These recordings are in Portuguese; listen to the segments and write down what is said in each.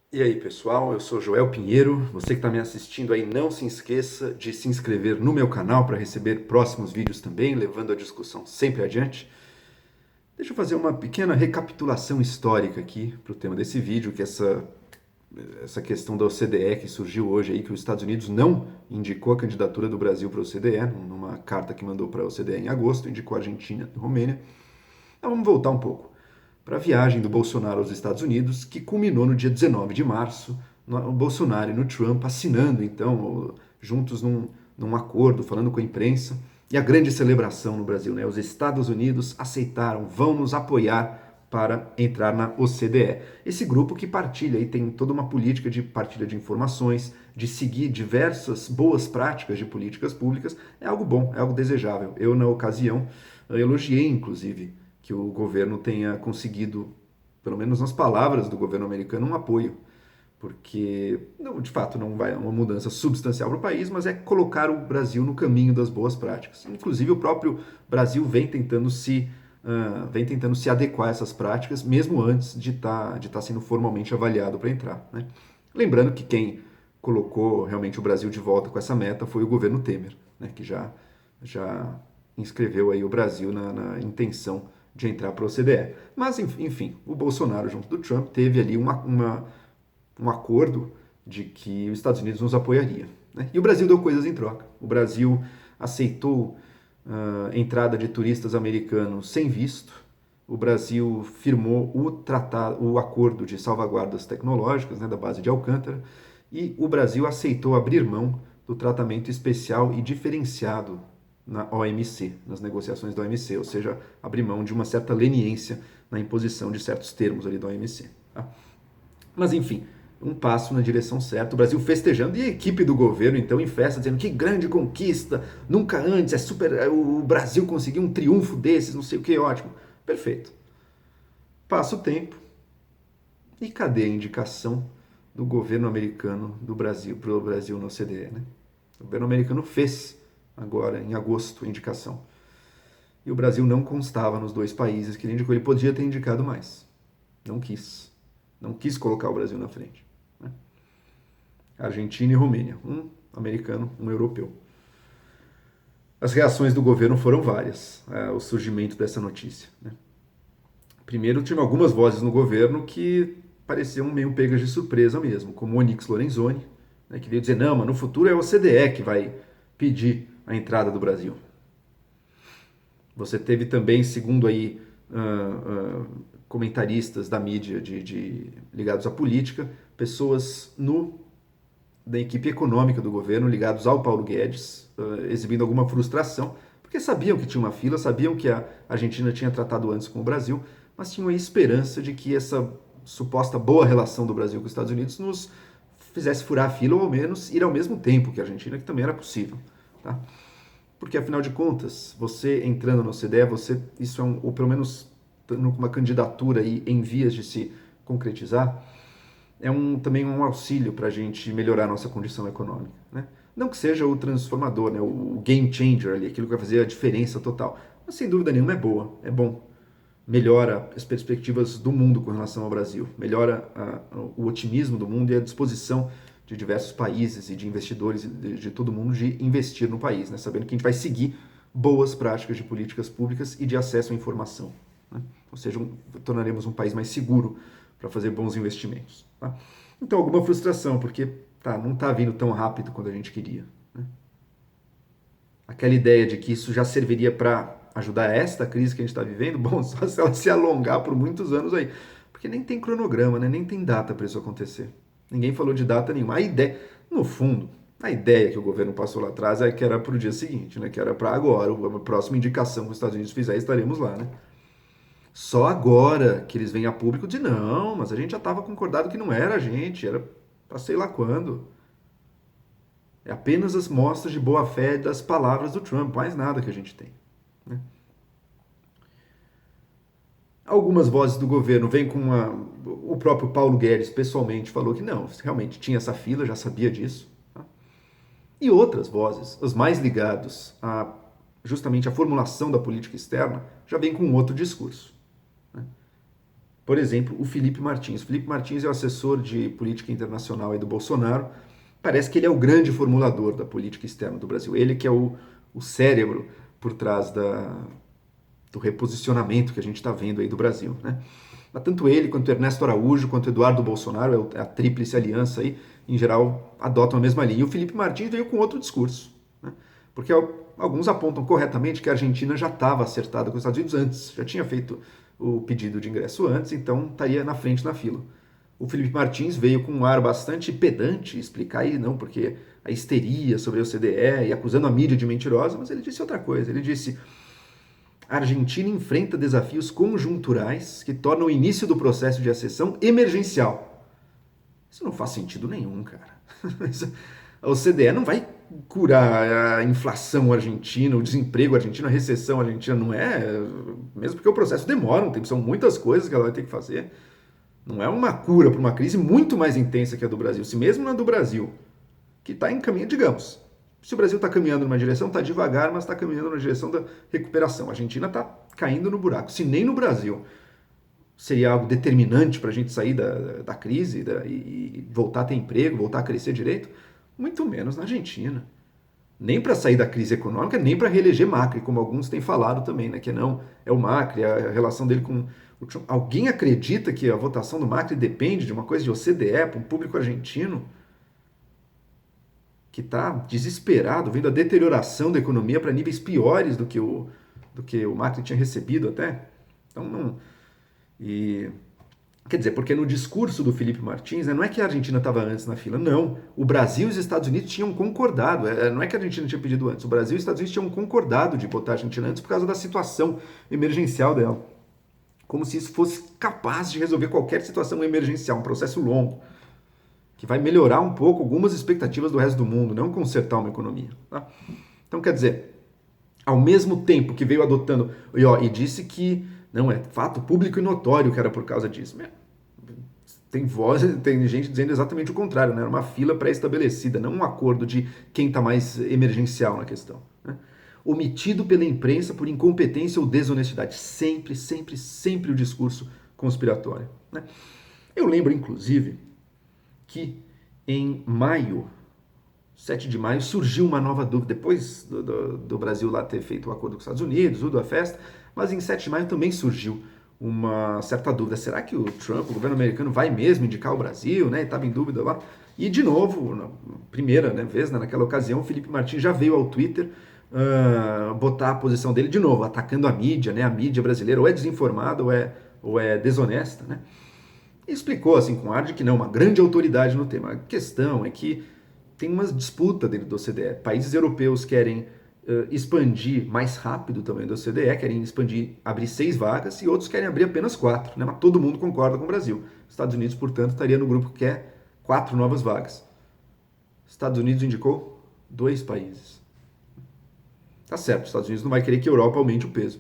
E aí, pessoal, eu sou Joel Pinheiro. Você que está me assistindo aí, não se esqueça de se inscrever no meu canal para receber próximos vídeos também, levando a discussão sempre adiante. Deixa eu fazer uma pequena recapitulação histórica aqui para o tema desse vídeo, que essa questão da OCDE que surgiu hoje aí, que os Estados Unidos não indicou a candidatura do Brasil para a OCDE, numa carta que mandou para a OCDE em agosto, indicou a Argentina e Romênia. Então vamos voltar um pouco para a viagem do Bolsonaro aos Estados Unidos, que culminou no dia 19 de março, o Bolsonaro e no Trump assinando, então, juntos num acordo, falando com a imprensa, e a grande celebração no Brasil, né? Os Estados Unidos aceitaram, vão nos apoiar para entrar na OCDE. Esse grupo que partilha e tem toda uma política de partilha de informações, de seguir diversas boas práticas de políticas públicas, é algo bom, é algo desejável. Eu, na ocasião, elogiei, inclusive, que o governo tenha conseguido, pelo menos nas palavras do governo americano, um apoio. Porque, não, de fato, não vai uma mudança substancial para o país, mas é colocar o Brasil no caminho das boas práticas. Inclusive, o próprio Brasil vem tentando se adequar a essas práticas, mesmo antes de tá sendo formalmente avaliado para entrar. Né? Lembrando que quem colocou realmente o Brasil de volta com essa meta foi o governo Temer, né? Que já inscreveu aí o Brasil na intenção de entrar para a OCDE. Mas, enfim, o Bolsonaro, junto do Trump, teve ali um acordo de que os Estados Unidos nos apoiaria. Né? E o Brasil deu coisas em troca. O Brasil aceitou entrada de turistas americanos sem visto. O Brasil firmou o acordo de salvaguardas tecnológicas, né, da base de Alcântara, e o Brasil aceitou abrir mão do tratamento especial e diferenciado na OMC, nas negociações da OMC, ou seja, abrir mão de uma certa leniência na imposição de certos termos ali da OMC. Tá? Mas enfim, um passo na direção certa, o Brasil festejando e a equipe do governo então em festa dizendo que grande conquista, nunca antes, o Brasil conseguiu um triunfo desses, não sei o que, ótimo. Perfeito. Passa o tempo e cadê a indicação do governo americano do Brasil para o Brasil na OCDE, né? O governo americano fez agora em agosto a indicação. E o Brasil não constava nos dois países que ele indicou, ele podia ter indicado mais. Não quis. Não quis colocar o Brasil na frente. Né? Argentina e Romênia. Um americano, um europeu. As reações do governo foram várias ao surgimento dessa notícia. Né? Primeiro, tinha algumas vozes no governo que pareciam meio pegas de surpresa mesmo, como o Onyx Lorenzoni, né, que veio dizer, não, mas no futuro é o OCDE que vai pedir a entrada do Brasil. Você teve também, segundo aí comentaristas da mídia ligados à política, pessoas da equipe econômica do governo ligados ao Paulo Guedes, exibindo alguma frustração, porque sabiam que tinha uma fila, sabiam que a Argentina tinha tratado antes com o Brasil, mas tinham a esperança de que essa suposta boa relação do Brasil com os Estados Unidos nos fizesse furar a fila ou ao menos ir ao mesmo tempo que a Argentina, que também era possível. Tá? Porque afinal de contas, você entrando no OCDE, isso é ou pelo menos uma candidatura aí em vias de se concretizar, também um auxílio para a gente melhorar a nossa condição econômica. Né? Não que seja o transformador, né? O game changer ali, aquilo que vai fazer a diferença total. Mas sem dúvida nenhuma é boa, é bom. Melhora as perspectivas do mundo com relação ao Brasil, melhora o otimismo do mundo e a disposição de diversos países e de investidores de todo mundo de investir no país, né? Sabendo que a gente vai seguir boas práticas de políticas públicas e de acesso à informação. Né? Ou seja, tornaremos um país mais seguro para fazer bons investimentos. Tá? Então, alguma frustração, porque não está vindo tão rápido quanto a gente queria. Né? Aquela ideia de que isso já serviria para ajudar esta crise que a gente está vivendo, bom, só se ela se alongar por muitos anos aí. Porque nem tem cronograma, né? Nem tem data para isso acontecer. Ninguém falou de data nenhuma. A ideia, no fundo, a ideia que o governo passou lá atrás é que era para o dia seguinte, né? Que era para agora, a próxima indicação que os Estados Unidos fizer, estaremos lá, né? Só agora que eles vêm a público de não, mas a gente já estava concordado que não era a gente, era para sei lá quando. É apenas as mostras de boa-fé das palavras do Trump, mais nada que a gente tem. Né? Algumas vozes do governo vêm com uma. O próprio Paulo Guedes pessoalmente falou que não, realmente tinha essa fila, já sabia disso. Tá? E outras vozes, os mais ligados a justamente a formulação da política externa, já vêm com outro discurso. Né? por exemplo, o Felipe Martins. O Felipe Martins é o assessor de política internacional aí do Bolsonaro. Parece que ele é o grande formulador da política externa do Brasil. Ele que é o cérebro por trás do reposicionamento que a gente está vendo aí do Brasil, né? Mas tanto ele, quanto Ernesto Araújo, quanto Eduardo Bolsonaro, é a tríplice aliança aí, em geral, adotam a mesma linha. E o Felipe Martins veio com outro discurso, né? Porque alguns apontam corretamente que a Argentina já estava acertada com os Estados Unidos antes, já tinha feito o pedido de ingresso antes, então estaria na frente na fila. O Felipe Martins veio com um ar bastante pedante explicar aí, não, porque a histeria sobre a OCDE e acusando a mídia de mentirosa, mas ele disse outra coisa. Ele disse: a Argentina enfrenta desafios conjunturais que tornam o início do processo de acessão emergencial. Isso não faz sentido nenhum, cara. A OCDE não vai curar a inflação argentina, o desemprego argentino, a recessão argentina, não é, mesmo porque o processo demora um tempo, são muitas coisas que ela vai ter que fazer. Não é uma cura para uma crise muito mais intensa que a do Brasil. Se mesmo na do Brasil, que está em caminho, digamos, se o Brasil está caminhando numa direção, está devagar, mas está caminhando na direção da recuperação. A Argentina está caindo no buraco. Se nem no Brasil seria algo determinante para a gente sair da crise e voltar a ter emprego, voltar a crescer direito, muito menos na Argentina. Nem para sair da crise econômica, nem para reeleger Macri, como alguns têm falado também, né? Que não é o Macri, a relação dele com o Trump. Alguém acredita que a votação do Macri depende de uma coisa de OCDE para um público argentino que está desesperado, vendo a deterioração da economia para níveis piores do que o Macri tinha recebido até? Então, não... E... Quer dizer, porque no discurso do Felipe Martins, né, não é que a Argentina estava antes na fila, não. O Brasil e os Estados Unidos tinham concordado, não é que a Argentina tinha pedido antes, o Brasil e os Estados Unidos tinham concordado de botar a Argentina antes por causa da situação emergencial dela. Como se isso fosse capaz de resolver qualquer situação emergencial, um processo longo, que vai melhorar um pouco algumas expectativas do resto do mundo, não consertar uma economia. Tá? Então, quer dizer, ao mesmo tempo que veio adotando, e disse que não é fato público e notório que era por causa disso. Tem gente dizendo exatamente o contrário, né? Era uma fila pré-estabelecida, não um acordo de quem está mais emergencial na questão. Né? Omitido pela imprensa por incompetência ou desonestidade. Sempre, sempre, sempre o discurso conspiratório. Né? Eu lembro, inclusive, que em maio, 7 de maio, surgiu uma nova dúvida, depois do Brasil lá ter feito o acordo com os Estados Unidos, tudo a festa, mas em 7 de maio também surgiu uma certa dúvida. Será que o Trump, o governo americano, vai mesmo indicar o Brasil? Né? Estava em dúvida lá. E, de novo, na primeira vez, naquela ocasião, o Felipe Martins já veio ao Twitter botar a posição dele de novo, atacando a mídia, né? A mídia brasileira ou é desinformada ou é desonesta. Né? E explicou assim, com ar de que não, uma grande autoridade no tema. A questão é que tem uma disputa dentro do OCDE. Países europeus querem expandir mais rápido também do OCDE, querem expandir, abrir 6 vagas, e outros querem abrir apenas 4, né? Mas todo mundo concorda com o Brasil. Estados Unidos, portanto, estaria no grupo que quer 4 novas vagas. Estados Unidos indicou 2 países. Tá certo, os Estados Unidos não vai querer que a Europa aumente o peso.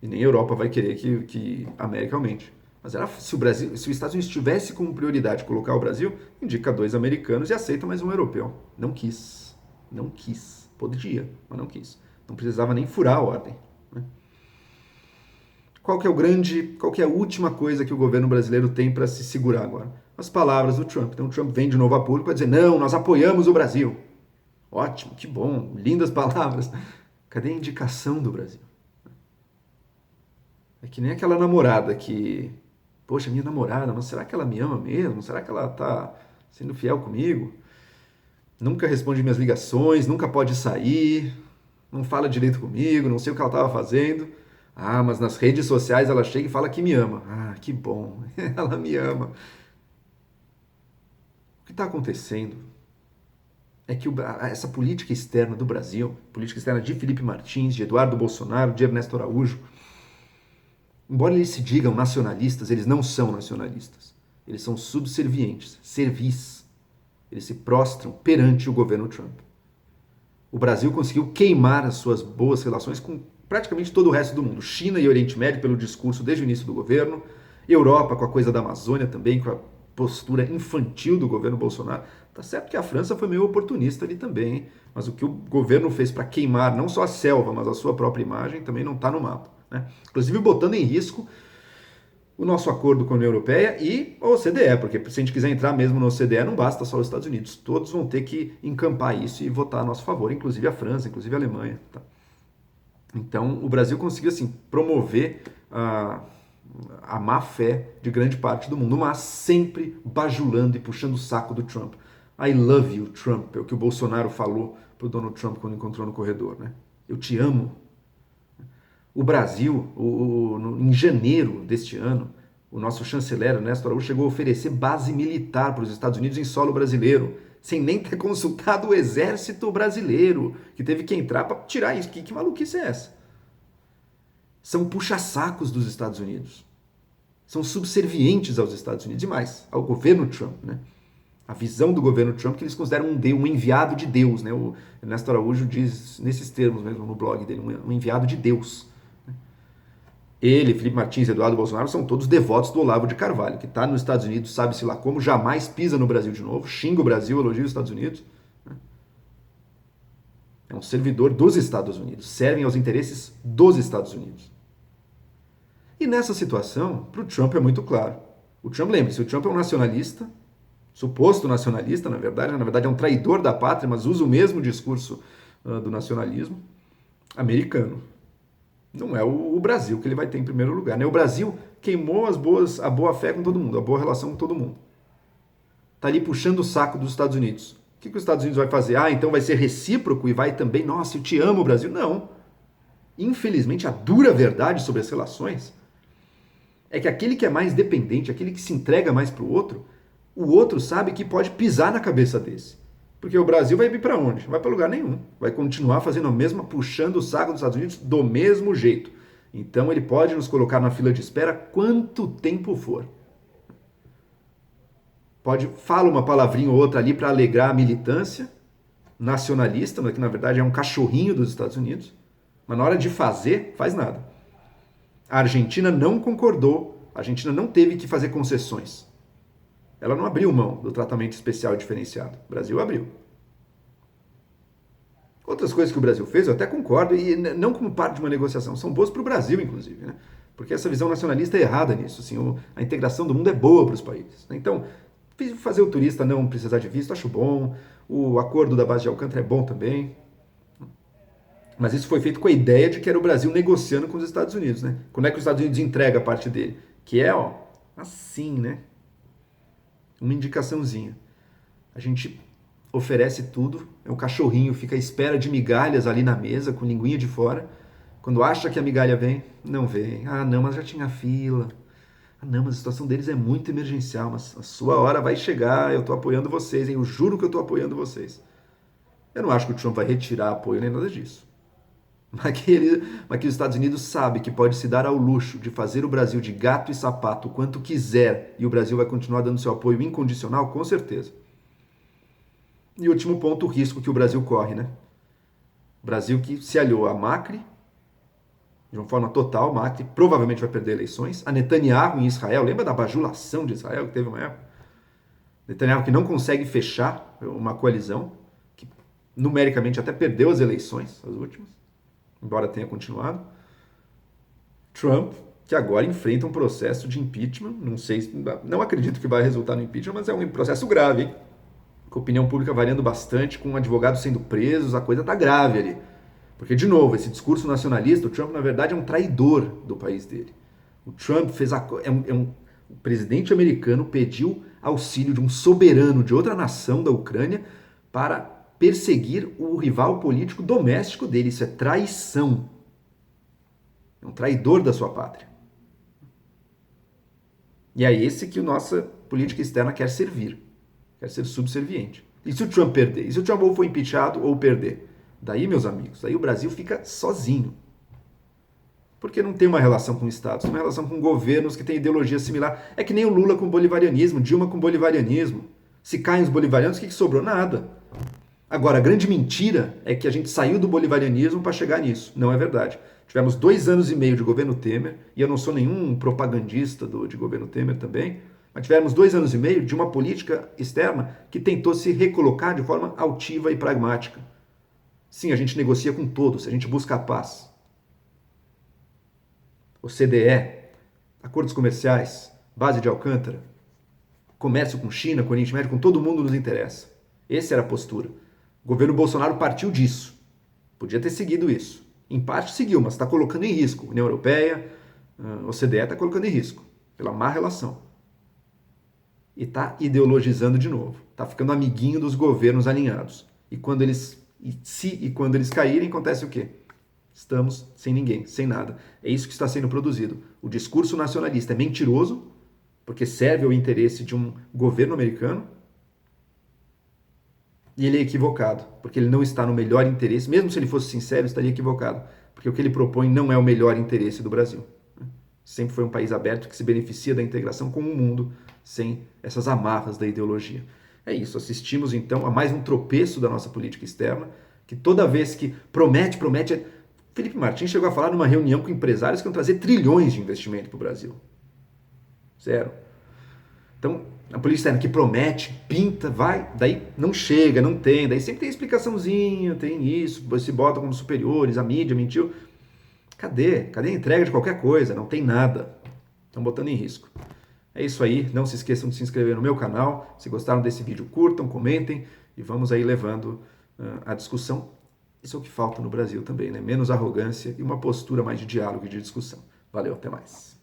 E nem a Europa vai querer que a América aumente. Mas se os Estados Unidos tivesse como prioridade colocar o Brasil, indica 2 americanos e aceita mais um europeu. Não quis. Não quis. Podia, mas não quis. Não precisava nem furar a ordem. Né? Qual que é a última coisa que o governo brasileiro tem para se segurar agora? As palavras do Trump. Então o Trump vem de novo a público para dizer, não, nós apoiamos o Brasil. Ótimo, que bom, lindas palavras. Cadê a indicação do Brasil? É que nem aquela namorada que... Poxa, minha namorada, mas será que ela me ama mesmo? Será que ela está sendo fiel comigo? Nunca responde minhas ligações, nunca pode sair, não fala direito comigo, não sei o que ela estava fazendo. Ah, mas nas redes sociais ela chega e fala que me ama. Ah, que bom, ela me ama. O que está acontecendo é que essa política externa do Brasil, política externa de Felipe Martins, de Eduardo Bolsonaro, de Ernesto Araújo, embora eles se digam nacionalistas, eles não são nacionalistas. Eles são subservientes, servis. Eles se prostram perante o governo Trump. O Brasil conseguiu queimar as suas boas relações com praticamente todo o resto do mundo. China e Oriente Médio pelo discurso desde o início do governo. Europa com a coisa da Amazônia também, com a postura infantil do governo Bolsonaro. Tá certo que a França foi meio oportunista ali também, hein? Mas o que o governo fez para queimar não só a selva, mas a sua própria imagem também não está no mapa. Né? Inclusive botando em risco o nosso acordo com a União Europeia e a OCDE, porque se a gente quiser entrar mesmo na OCDE, não basta só os Estados Unidos. Todos vão ter que encampar isso e votar a nosso favor, inclusive a França, inclusive a Alemanha. Tá? Então, o Brasil conseguiu, assim, promover a má fé de grande parte do mundo, mas sempre bajulando e puxando o saco do Trump. I love you, Trump, é o que o Bolsonaro falou pro Donald Trump quando encontrou no corredor, né? Eu te amo. O Brasil, em janeiro deste ano, o nosso chanceler Ernesto Araújo chegou a oferecer base militar para os Estados Unidos em solo brasileiro, sem nem ter consultado o exército brasileiro, que teve que entrar para tirar isso. Que maluquice é essa? São puxa-sacos dos Estados Unidos. São subservientes aos Estados Unidos e mais, ao governo Trump, né? A visão do governo Trump que eles consideram um enviado de Deus, né? O Ernesto Araújo diz nesses termos mesmo no blog dele, um enviado de Deus. Ele, Felipe Martins e Eduardo Bolsonaro são todos devotos do Olavo de Carvalho, que está nos Estados Unidos, sabe-se lá como, jamais pisa no Brasil de novo, xinga o Brasil, elogia os Estados Unidos. É um servidor dos Estados Unidos, servem aos interesses dos Estados Unidos. E nessa situação, para o Trump é muito claro. O Trump, lembre-se, o Trump é um nacionalista, suposto nacionalista, na verdade é um traidor da pátria, mas usa o mesmo discurso do nacionalismo americano. Não é o Brasil que ele vai ter em primeiro lugar, né? O Brasil queimou a boa fé com todo mundo, a boa relação com todo mundo. Está ali puxando o saco dos Estados Unidos. O que os Estados Unidos vai fazer? Ah, então vai ser recíproco e vai também, nossa, eu te amo, Brasil. Não. Infelizmente, a dura verdade sobre as relações é que aquele que é mais dependente, aquele que se entrega mais para o outro sabe que pode pisar na cabeça desse. Porque o Brasil vai vir para onde? Não vai para lugar nenhum. Vai continuar fazendo a mesma, puxando o saco dos Estados Unidos do mesmo jeito. Então ele pode nos colocar na fila de espera quanto tempo for. Fala uma palavrinha ou outra ali para alegrar a militância nacionalista, que na verdade é um cachorrinho dos Estados Unidos, mas na hora de fazer, faz nada. A Argentina não concordou, a Argentina não teve que fazer concessões. Ela não abriu mão do tratamento especial e diferenciado. O Brasil abriu. Outras coisas que o Brasil fez, eu até concordo, e não como parte de uma negociação, são boas para o Brasil, inclusive, né? Porque essa visão nacionalista é errada nisso. Assim, a integração do mundo é boa para os países. Né? Então, fazer o turista não precisar de visto, acho bom. O acordo da base de Alcântara é bom também. Mas isso foi feito com a ideia de que era o Brasil negociando com os Estados Unidos, né? Quando é que os Estados Unidos entrega a parte dele? Que é, assim, né? Uma indicaçãozinha. A gente oferece tudo, é um cachorrinho, fica à espera de migalhas ali na mesa, com linguinha de fora. Quando acha que a migalha vem, não vem. Ah, não, mas já tinha fila. Ah, não, mas a situação deles é muito emergencial, mas a sua hora vai chegar, eu tô apoiando vocês, hein? Eu juro que eu tô apoiando vocês. Eu não acho que o Trump vai retirar apoio nem nada disso. Mas que os Estados Unidos sabe que pode se dar ao luxo de fazer o Brasil de gato e sapato o quanto quiser e o Brasil vai continuar dando seu apoio incondicional, com certeza. E último ponto, o risco que o Brasil corre, né? O Brasil que se aliou a Macri, de uma forma total, Macri provavelmente vai perder eleições. A Netanyahu em Israel, lembra da bajulação de Israel que teve uma época? Netanyahu que não consegue fechar uma coalizão, que numericamente até perdeu as eleições, as últimas, embora tenha continuado. Trump, que agora enfrenta um processo de impeachment, não acredito que vai resultar no impeachment, mas é um processo grave, hein? Com a opinião pública variando bastante, com advogados sendo presos, a coisa tá grave ali. Porque, de novo, esse discurso nacionalista, o Trump, na verdade, é um traidor do país dele. O Trump o presidente americano pediu auxílio de um soberano de outra nação da Ucrânia para perseguir o rival político doméstico dele. Isso é traição. É um traidor da sua pátria. E é esse que a nossa política externa quer servir. Quer ser subserviente. E se o Trump perder? E se o Trump ou for impeachado ou perder? Daí, meus amigos, aí o Brasil fica sozinho. Porque não tem uma relação com estados, tem uma relação com governos que têm ideologia similar. É que nem o Lula com o bolivarianismo, Dilma com o bolivarianismo. Se caem os bolivarianos, o que sobrou? Nada. Agora, a grande mentira é que a gente saiu do bolivarianismo para chegar nisso. Não é verdade. Tivemos 2 anos e meio de governo Temer, e eu não sou nenhum propagandista de governo Temer também, mas tivemos 2 anos e meio de uma política externa que tentou se recolocar de forma altiva e pragmática. Sim, a gente negocia com todos, a gente busca a paz. OCDE, acordos comerciais, base de Alcântara, comércio com China, com Oriente Médio, com todo mundo nos interessa. Essa era a postura. O governo Bolsonaro partiu disso. Podia ter seguido isso. Em parte seguiu, mas está colocando em risco. A União Europeia, a OCDE está colocando em risco, pela má relação. E está ideologizando de novo. Está ficando amiguinho dos governos alinhados. E quando eles caírem, acontece o quê? Estamos sem ninguém, sem nada. É isso que está sendo produzido. O discurso nacionalista é mentiroso, porque serve ao interesse de um governo americano, e ele é equivocado, porque ele não está no melhor interesse, mesmo se ele fosse sincero, estaria equivocado, porque o que ele propõe não é o melhor interesse do Brasil. Sempre foi um país aberto que se beneficia da integração com o mundo, sem essas amarras da ideologia. É isso, assistimos então a mais um tropeço da nossa política externa, que toda vez que promete... Felipe Martins chegou a falar numa reunião com empresários que iam trazer trilhões de investimento para o Brasil. Zero. Então, a política externa que promete, pinta, vai, daí não chega, não tem, daí sempre tem explicaçãozinha, tem isso, se bota como superiores, a mídia mentiu. Cadê? Cadê a entrega de qualquer coisa? Não tem nada. Estão botando em risco. É isso aí, não se esqueçam de se inscrever no meu canal. Se gostaram desse vídeo, curtam, comentem e vamos aí levando a discussão. Isso é o que falta no Brasil também, né? Menos arrogância e uma postura mais de diálogo e de discussão. Valeu, até mais.